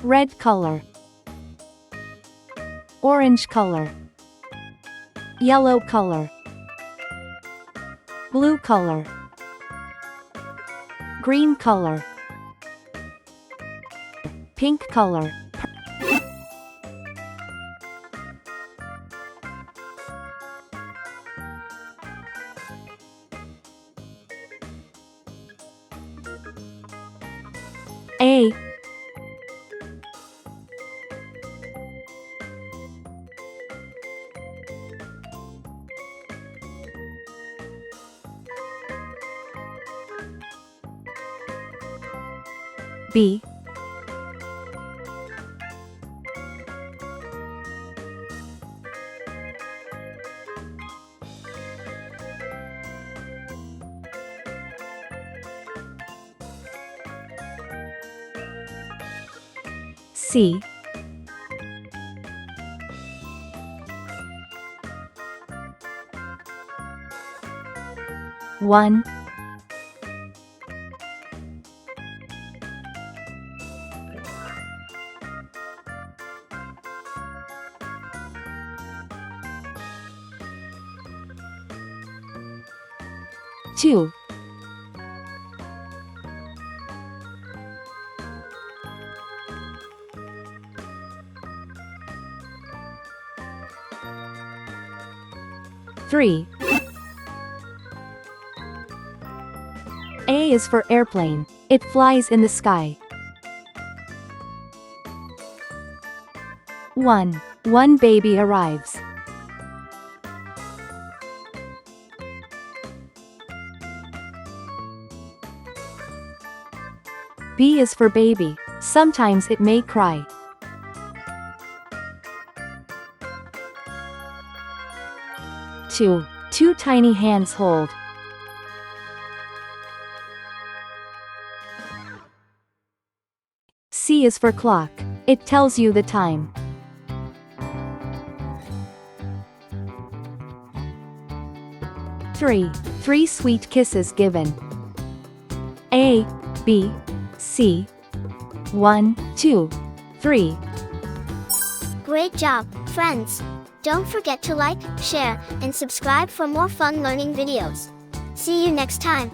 red color, orange color, yellow color, blue color, green color, pink color. A, B, C, one, two, three. A is for airplane. It flies in the sky. One baby arrives. B is for baby. Sometimes it may cry. Two tiny hands hold. C is for clock. It tells you the time. Three sweet kisses given. A, B, C. 1, 2, 3. Great job, friends! Don't forget to like, share, and subscribe for more fun learning videos. See you next time.